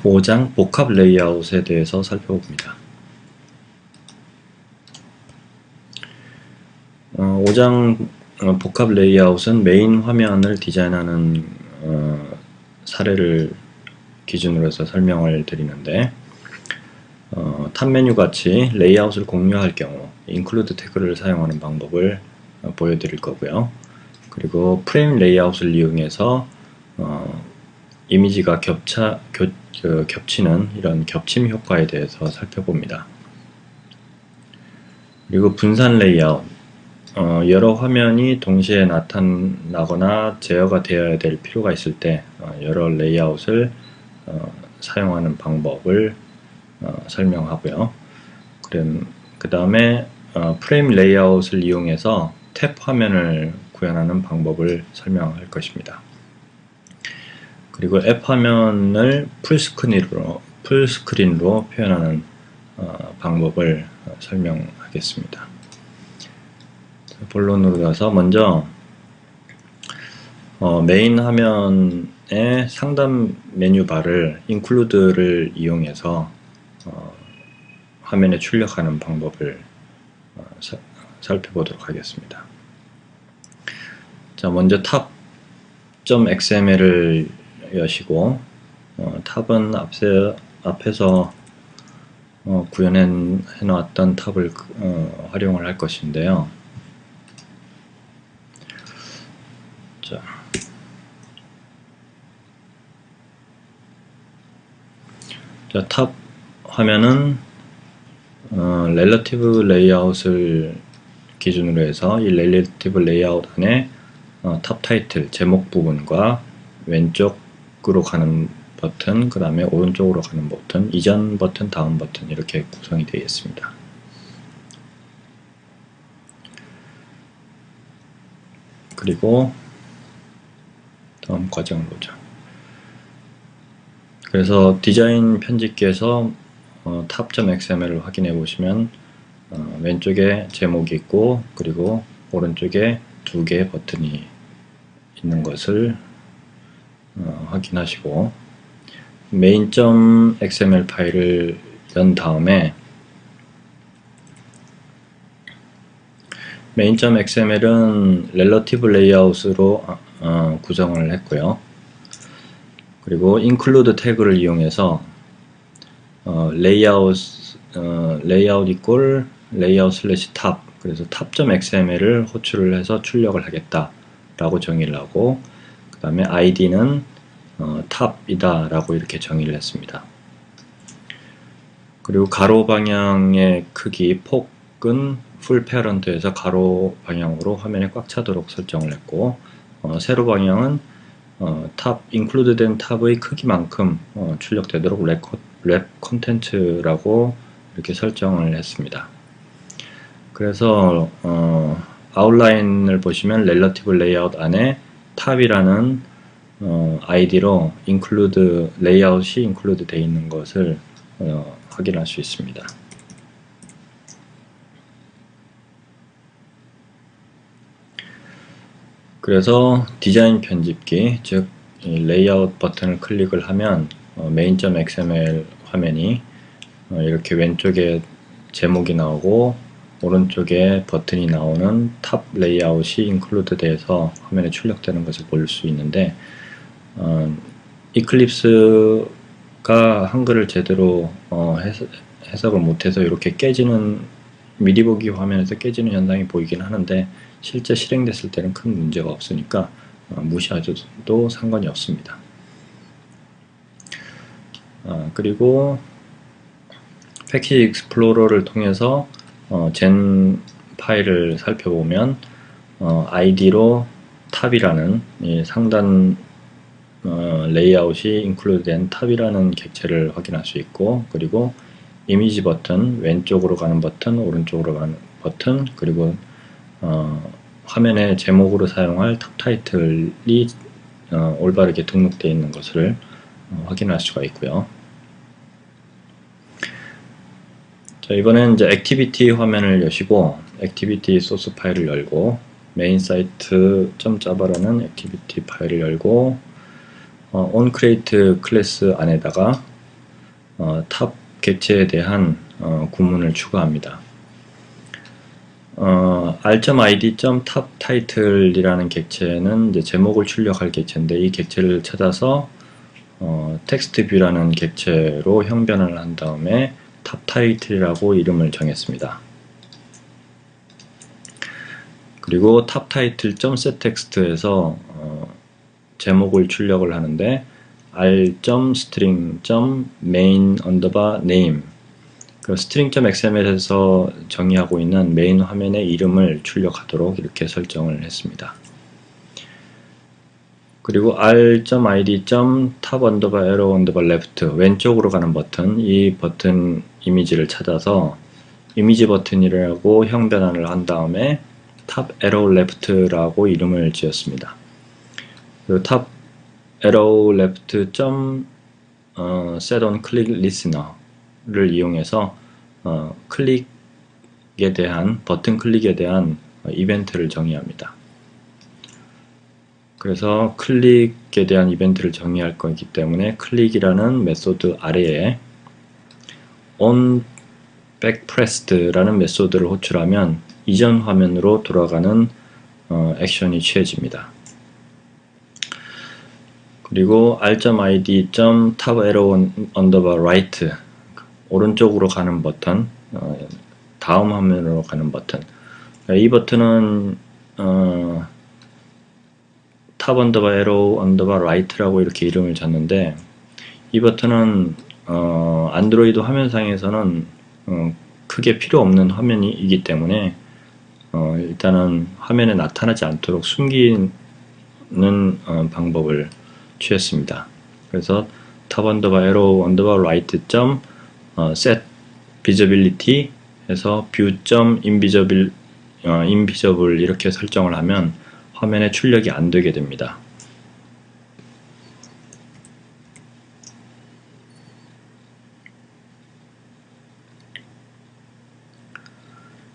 5장 복합 레이아웃에 대해서 살펴봅니다. 5장 복합 레이아웃은 메인 화면을 디자인하는 사례를 기준으로 해서 설명을 드리는데, 탑 메뉴 같이 레이아웃을 공유할 경우 include 태그를 사용하는 방법을 보여드릴 거고요. 그리고 프레임 레이아웃을 이용해서 이미지가 겹치는 이런 겹침 효과에 대해서 살펴봅니다. 그리고 분산 레이아웃, 여러 화면이 동시에 나타나거나 제어가 되어야 될 필요가 있을 때 여러 레이아웃을 사용하는 방법을 설명하고요. 그 다음에 프레임 레이아웃을 이용해서 탭 화면을 구현하는 방법을 설명할 것입니다. 그리고 앱 화면을 풀스크린으로 표현하는 방법을 설명하겠습니다. 본론으로 가서 먼저 메인 화면의 상단 메뉴 바를 include를 이용해서 화면에 출력하는 방법을 살펴보도록 하겠습니다. 자, 먼저 tab.xml을 여시고 탑은 앞에서 구현해 놓았던 탑을 활용을 할 것인데요. 자, 탑 화면은 렐러티브 레이아웃을 기준으로 해서 이 렐러티브 레이아웃 안에 탑 타이틀 제목 부분과 왼쪽으로 가는 버튼, 그 다음에 오른쪽으로 가는 버튼, 이전 버튼, 다음 버튼 이렇게 구성이 되어 있습니다. 그리고 다음 과정을 보죠. 그래서 디자인 편집기에서 tab.xml을 확인해 보시면 왼쪽에 제목이 있고, 그리고 오른쪽에 두 개의 버튼이 있는 것을 확인하시고, main.xml 파일을 연 다음에 main.xml은 relative layout으로 구성을 했고요. 그리고 include 태그를 이용해서 layout equal layout slash tab, 그래서 tab.xml을 호출을 해서 출력을 하겠다 라고 정의를 하고, 그 다음에 id는 tab이다 라고 이렇게 정의를 했습니다. 그리고 가로 방향의 크기 폭은 full parent에서 가로 방향으로 화면에 꽉 차도록 설정을 했고, 세로 방향은 탑 include 된 탑의 크기만큼 출력되도록 랩 콘텐츠라고 이렇게 설정을 했습니다. 그래서 아웃라인을 보시면 relative layout 안에 탑이라는 id로 include layout이 include 되어 있는 것을 확인할 수 있습니다. 그래서 디자인 편집기, 즉 레이아웃 버튼을 클릭을 하면 main.xml 화면이 이렇게 왼쪽에 제목이 나오고 오른쪽에 버튼이 나오는 탑 레이아웃이 include 돼서 화면에 출력되는 것을 볼 수 있는데, 이클립스가 한글을 제대로 해석을 못해서 이렇게 깨지는, 미리 보기 화면에서 깨지는 현상이 보이긴 하는데 실제 실행됐을 때는 큰 문제가 없으니까 무시하셔도 상관이 없습니다. 그리고 패키지 익스플로러를 통해서 젠 파일을 살펴보면 id로 탑이라는 이 상단 레이아웃이 include 된 탑이라는 객체를 확인할 수 있고, 그리고 이미지 버튼, 왼쪽으로 가는 버튼, 오른쪽으로 가는 버튼, 그리고 화면의 제목으로 사용할 탑 타이틀이 올바르게 등록되어 있는 것을 확인할 수가 있고요. 자, 이번엔 이제 액티비티 화면을 여시고 액티비티 소스 파일을 열고 메인 사이트 .java라는 액티비티 파일을 열고 onCreate 클래스 안에다가 탑 객체에 대한 구문을 추가합니다. r.id.tabTitle이라는 객체는 이제 제목을 출력할 객체인데, 이 객체를 찾아서 텍스트뷰라는 객체로 형변을 한 다음에 tabTitle이라고 이름을 정했습니다. 그리고 tabTitle.setText에서 제목을 출력을 하는데 r.string.main_name, 그 string.xml에서 정의하고 있는 메인 화면의 이름을 출력하도록 이렇게 설정을 했습니다. 그리고 r.id.tab_arrow_left, 왼쪽으로 가는 버튼, 이 버튼 이미지를 찾아서 이미지 버튼이라고 형변환을 한 다음에 tab_arrow_left라고 이름을 지었습니다. 그리고 tab_arrow_left.setOnClickListener를 이용해서 클릭에 대한, 버튼 클릭에 대한 이벤트를 정의합니다. 그래서 클릭에 대한 이벤트를 정의할 거기 때문에 클릭이라는 메소드 아래에 onBackPressed라는 메소드를 호출하면 이전 화면으로 돌아가는 액션이 취해집니다. 그리고 r.id.tab_arrow_right, 오른쪽으로 가는 버튼, 다음 화면으로 가는 버튼. 이 버튼은 tab_arrow_right라고 이렇게 이름을 줬는데, 이 버튼은 안드로이드 화면상에서는 크게 필요 없는 화면이기 때문에 일단은 화면에 나타나지 않도록 숨기는 방법을 취했습니다. 그래서 tab_arrow_right.set visibility 해서 view.invisible 이렇게 설정을 하면 화면에 출력이 안 되게 됩니다.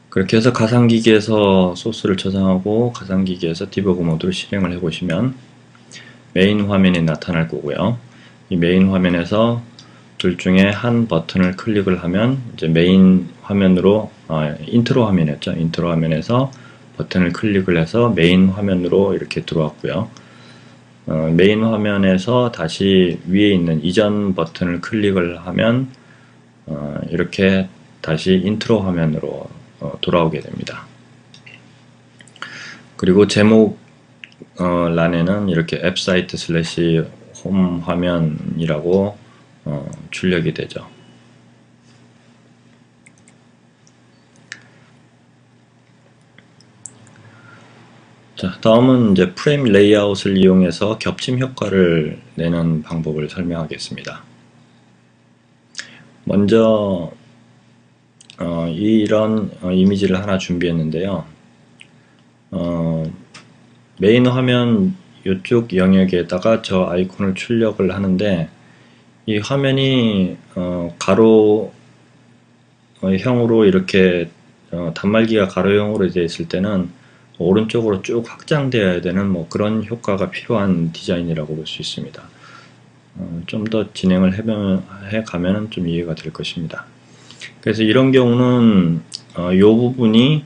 그렇게 해서 가상기기에서 소스를 저장하고 가상기기에서 디버그 모드를 실행을 해보시면 메인 화면이 나타날 거고요. 이 메인 화면에서 둘 중에 한 버튼을 클릭을 하면 이제 메인 화면으로, 인트로 화면이었죠. 인트로 화면에서 버튼을 클릭을 해서 메인 화면으로 이렇게 들어왔고요. 메인 화면에서 다시 위에 있는 이전 버튼을 클릭을 하면 이렇게 다시 인트로 화면으로 돌아오게 됩니다. 그리고 제목 란에는 이렇게 앱사이트 슬래시 홈 화면이라고 출력이 되죠. 자, 다음은 이제 프레임 레이아웃을 이용해서 겹침 효과를 내는 방법을 설명하겠습니다. 먼저 이런 이미지를 하나 준비했는데요. 메인 화면 이쪽 영역에다가 저 아이콘을 출력을 하는데, 이 화면이 가로형으로 이렇게 단말기가 가로형으로 되어 있을 때는 오른쪽으로 쭉 확장되어야 되는 그런 효과가 필요한 디자인이라고 볼 수 있습니다. 좀 더 진행을 해가면 좀 이해가 될 것입니다. 그래서 이런 경우는 이 부분이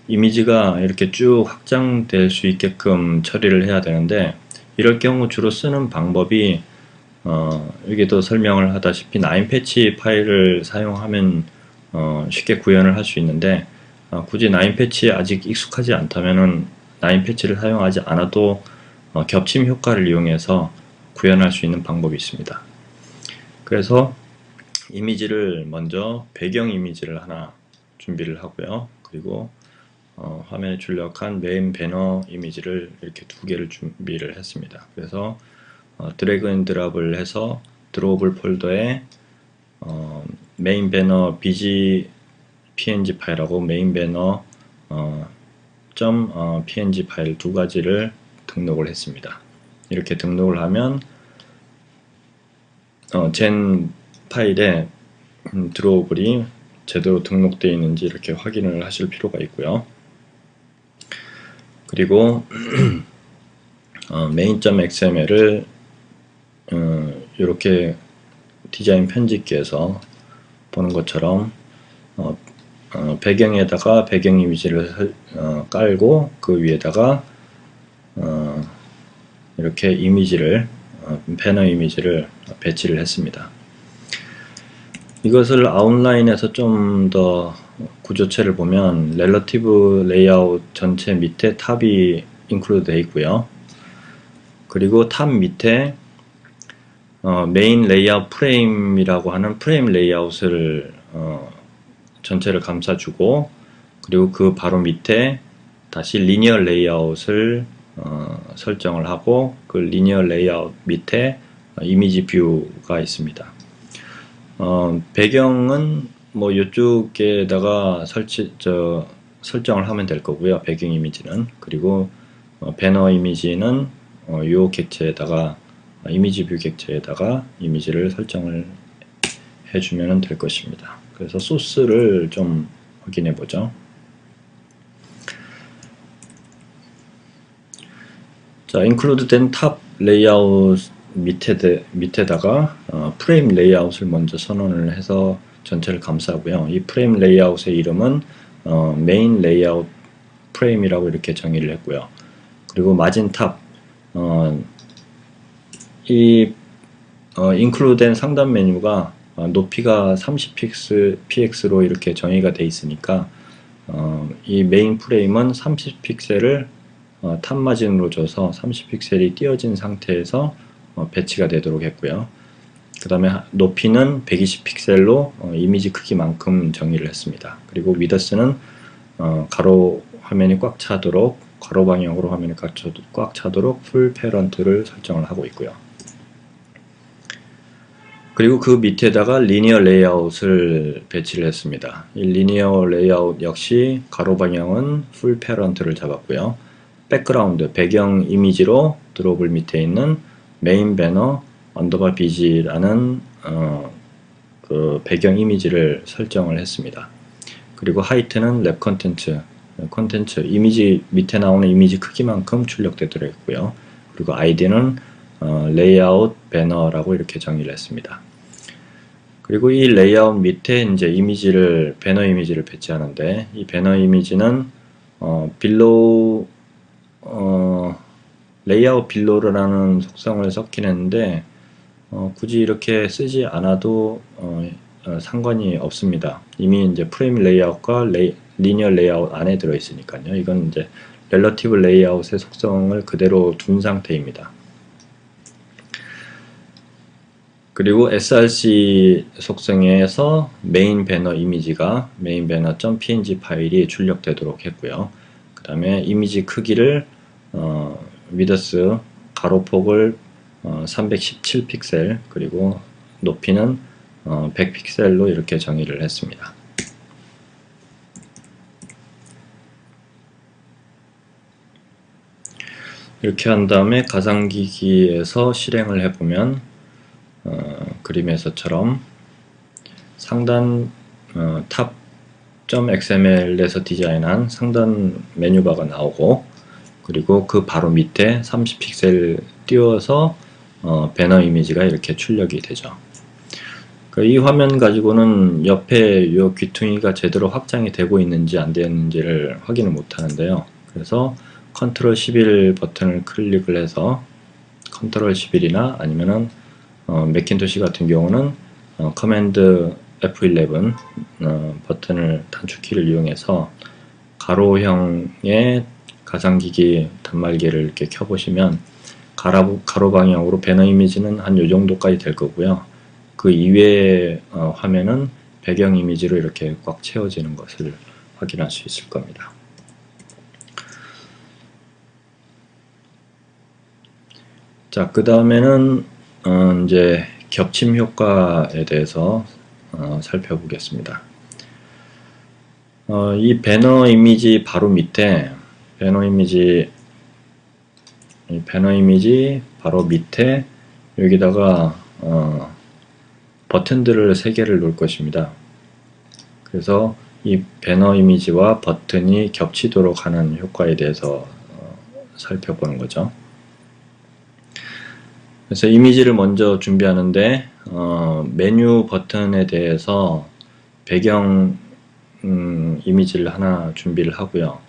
이미지가 이렇게 쭉 확장될 수 있게끔 처리를 해야 되는데, 이럴 경우 주로 쓰는 방법이 여기도 설명을 하다시피 9패치 파일을 사용하면 쉽게 구현을 할 수 있는데, 굳이 9패치에 아직 익숙하지 않다면은 9패치를 사용하지 않아도 겹침 효과를 이용해서 구현할 수 있는 방법이 있습니다. 그래서 이미지를 먼저 배경 이미지를 하나 준비를 하고요. 그리고 화면에 출력한 메인 배너 이미지를 이렇게 두 개를 준비를 했습니다. 그래서 드래그 앤 드랍을 해서 드로우블 폴더에 메인 배너 png 파일하고 메인 배너 .png 파일 두 가지를 등록을 했습니다. 이렇게 등록을 하면 젠 파일에 드로우블이 제대로 등록되어 있는지 이렇게 확인을 하실 필요가 있고요. 그리고 main.xml을 이렇게 디자인 편집기에서 보는 것처럼 배경에다가 배경 이미지를 깔고 그 위에다가 이렇게 이미지를 배너 이미지를 배치를 했습니다. 이것을 아웃라인에서 좀 더 구조체를 보면 렐러티브 레이아웃 전체 밑에 탑이 인클루드 되어 있고요. 그리고 탑 밑에 메인 레이아웃 프레임이라고 하는 프레임 레이아웃을 전체를 감싸주고, 그리고 그 바로 밑에 다시 리니어 레이아웃을 설정을 하고, 그 리니어 레이아웃 밑에 이미지 뷰가 있습니다. 배경은 뭐 이쪽에다가 설정을 하면 될 거고요. 배경 이미지는. 그리고 배너 이미지는 요 객체에다가 이미지 뷰 객체에다가 이미지를 설정을 해주면 될 것입니다. 그래서 소스를 좀 확인해 보죠. 자, 인클루드 된 탑 레이아웃 밑에다가 프레임 레이아웃을 먼저 선언을 해서 전체를 감싸고요. 이 프레임 레이아웃의 이름은 메인 레이아웃 프레임이라고 이렇게 정의를 했고요. 그리고 마진 탑, 인클루드된 상단 메뉴가 높이가 30px로 이렇게 정의가 되어 있으니까 이 메인 프레임은 30픽셀을 탑 마진으로 줘서 30픽셀이 띄어진 상태에서 배치가 되도록 했고요. 그 다음에 높이는 120픽셀로 이미지 크기만큼 정의를 했습니다. 그리고 위더스는 가로 화면이 꽉 차도록, 가로 방향으로 화면이 꽉 차도록 풀 패런트를 설정을 하고 있고요. 그리고 그 밑에다가 리니어 레이아웃을 배치를 했습니다. 이 리니어 레이아웃 역시 가로 방향은 풀 패런트를 잡았고요. 백그라운드, 배경 이미지로 드롭을 밑에 있는 메인 배너 언더바 BG라는 그 배경 이미지를 설정을 했습니다. 그리고 하이트는 랩 컨텐츠 이미지 밑에 나오는 이미지 크기만큼 출력되도록 했고요. 그리고 아이디는 레이아웃 배너라고 이렇게 정의를 했습니다. 그리고 이 레이아웃 밑에 이제 이미지를 배너 이미지를 배치하는데, 이 배너 이미지는 빌로우 레이아웃 빌로우라는 속성을 썼긴 했는데 굳이 이렇게 쓰지 않아도 상관이 없습니다. 이미 이제 프레임 레이아웃과 리니어 레이아웃 안에 들어 있으니까요. 이건 이제 렐러티브 레이아웃의 속성을 그대로 둔 상태입니다. 그리고 src 속성에서 메인 배너 이미지가 메인 배너.png 파일이 출력되도록 했고요. 그 다음에 이미지 크기를 위더스 가로폭을 317픽셀 그리고 높이는 100픽셀로 이렇게 정의를 했습니다. 이렇게 한 다음에 가상기기에서 실행을 해보면 그림에서처럼 상단 탑.xml에서 디자인한 상단 메뉴바가 나오고, 그리고 그 바로 밑에 30픽셀 띄워서 배너 이미지가 이렇게 출력이 되죠. 이 화면 가지고는 옆에 이 귀퉁이가 제대로 확장이 되고 있는지 안 되는지를 확인을 못 하는데요. 그래서 컨트롤 11 버튼을 클릭을 해서 컨트롤 11이나 아니면은 매킨토시 같은 경우는 커맨드 F11 버튼을 단축키를 이용해서 가로형의 가상기기 단말기를 이렇게 켜보시면 가로 방향으로 배너 이미지는 한 요정도까지 될 거고요. 그 이외의 화면은 배경 이미지로 이렇게 꽉 채워지는 것을 확인할 수 있을 겁니다. 자, 그 다음에는 이제 겹침 효과에 대해서 살펴보겠습니다. 이 배너 이미지 바로 밑에 배너 이미지 바로 밑에 여기다가 버튼들을 3개를 놓을 것입니다. 그래서 이 배너 이미지와 버튼이 겹치도록 하는 효과에 대해서 살펴보는 거죠. 그래서 이미지를 먼저 준비하는데 메뉴 버튼에 대해서 배경 이미지를 하나 준비를 하고요.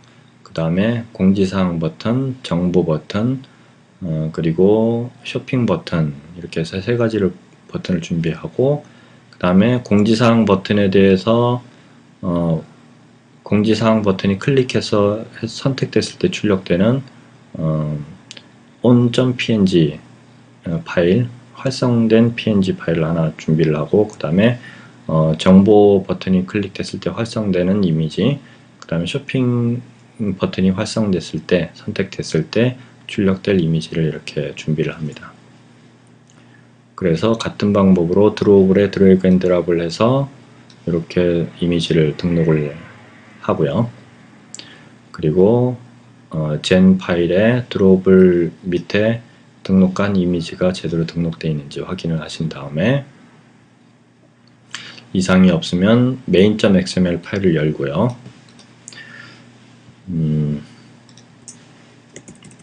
그 다음에 공지사항 버튼, 정보 버튼, 그리고 쇼핑 버튼, 이렇게 해서 세 가지를 버튼을 준비하고, 그 다음에 공지사항 버튼에 대해서 공지사항 버튼이 클릭해서 선택됐을 때 출력되는 on.png 파일, 활성된 png 파일을 하나 준비를 하고, 그 다음에 정보 버튼이 클릭됐을 때 활성되는 이미지, 그 다음에 쇼핑 버튼이 활성됐을 때, 선택됐을 때 출력될 이미지를 이렇게 준비를 합니다. 그래서 같은 방법으로 드로우블에 드래그 앤 드랍을 해서 이렇게 이미지를 등록을 하고요. 그리고 젠 파일에 드로우블 밑에 등록한 이미지가 제대로 등록되어 있는지 확인을 하신 다음에 이상이 없으면 main.xml 파일을 열고요.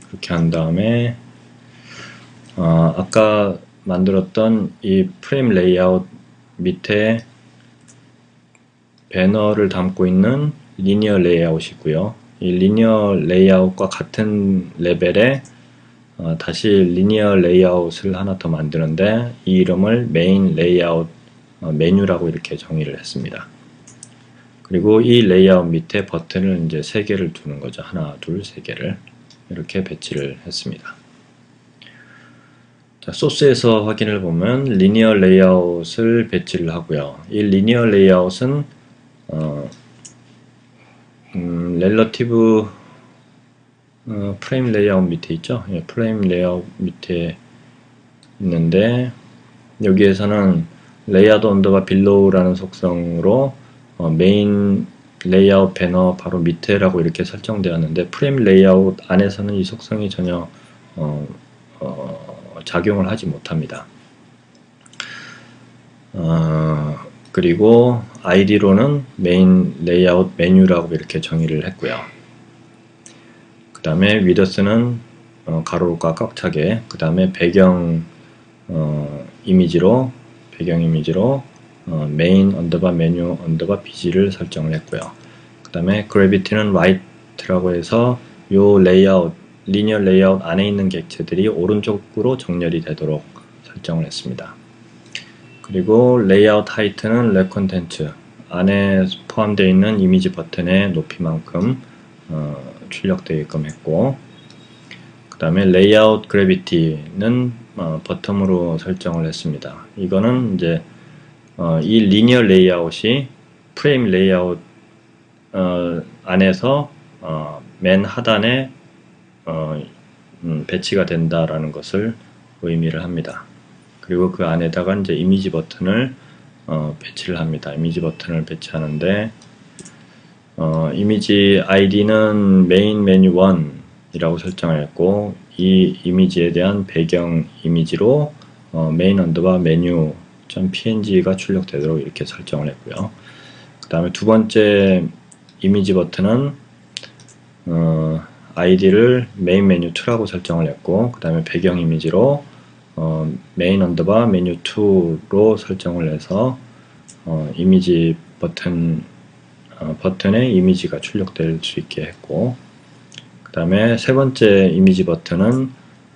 그렇게 한 다음에 아까 만들었던 이 프레임 레이아웃 밑에 배너를 담고 있는 리니어 레이아웃이 있고요. 이 리니어 레이아웃과 같은 레벨에 다시 리니어 레이아웃을 하나 더 만드는데 이 이름을 메인 레이아웃 메뉴라고 이렇게 정의를 했습니다. 그리고 이 레이아웃 밑에 버튼을 이제 3개를 두는 거죠. 하나, 둘, 3개를 이렇게 배치를 했습니다. 자, 소스에서 확인을 보면 리니어 레이아웃을 배치를 하고요. 이 리니어 레이아웃은 렐러티브 프레임 레이아웃 밑에 있죠. 예, 프레임 레이아웃 밑에 있는데 여기에서는 레이아웃 언더바 빌로우라는 속성으로 메인 레이아웃 배너 바로 밑에라고 이렇게 설정되었는데 프레임 레이아웃 안에서는 이 속성이 전혀 작용을 하지 못합니다. 그리고 id로는 메인 레이아웃 메뉴라고 이렇게 정의를 했고요. 그 다음에 위더스는 가로가 꽉 차게, 그 다음에 배경 이미지로 메인 언더바 메뉴 언더바 bg를 설정을 했고요. 그 다음에 gravity는 right라고 해서 요 레이아웃 리니어 레이아웃 안에 있는 객체들이 오른쪽으로 정렬이 되도록 설정을 했습니다. 그리고 레이아웃 하이트는 랩 콘텐츠 안에 포함되어 있는 이미지 버튼의 높이만큼 출력되게끔 했고, 그 다음에 레이아웃 그래비티는 버텀으로 설정을 했습니다. 이거는 이제 이 리니어 레이아웃이 프레임 레이아웃 안에서 맨 하단에 배치가 된다라는 것을 의미를 합니다. 그리고 그 안에다가 이제 이미지 버튼을 배치를 합니다. 이미지 버튼을 배치하는데 이미지 id는 메인 메뉴 1이라고 설정을 했고, 이 이미지에 대한 배경 이미지로 메인 언더바 메뉴 .png가 출력되도록 이렇게 설정을 했고요. 그 다음에 두 번째 이미지 버튼은 id를 메인 메뉴 2라고 설정을 했고, 그 다음에 배경 이미지로 메인 언더바 메뉴 2로 설정을 해서 이미지 버튼에 이미지가 출력될 수 있게 했고, 그 다음에 세 번째 이미지 버튼은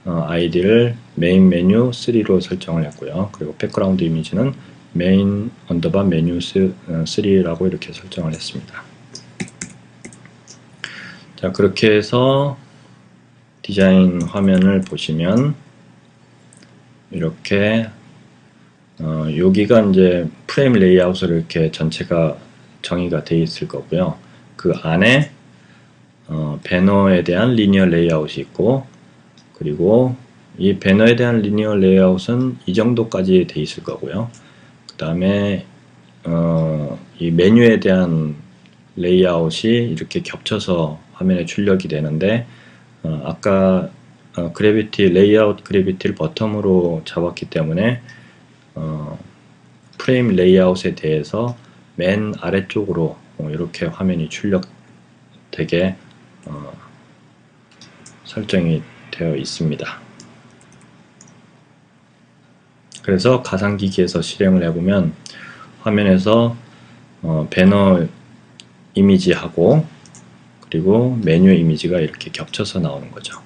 id를 메인 메뉴 3로 설정을 했고요. 그리고 백그라운드 이미지는 메인 언더바 메뉴 3라고 이렇게 설정을 했습니다. 자, 그렇게 해서 디자인 화면을 보시면 이렇게 여기가 이제 프레임 레이아웃으로 이렇게 전체가 정의가 되어 있을 거고요. 그 안에 배너에 대한 리니어 레이아웃이 있고, 그리고 이 배너에 대한 리니어 레이아웃은 이 정도까지 되어 있을 거고요. 그 다음에 이 메뉴에 대한 레이아웃이 이렇게 겹쳐서 화면에 출력이 되는데 아까 그래비티 레이아웃 그래비티를 버텀으로 잡았기 때문에 프레임 레이아웃에 대해서 맨 아래쪽으로 이렇게 화면이 출력되게 설정이 되어 있습니다. 그래서 가상기기에서 실행을 해보면 화면에서 배너 이미지하고 그리고 메뉴 이미지가 이렇게 겹쳐서 나오는 거죠.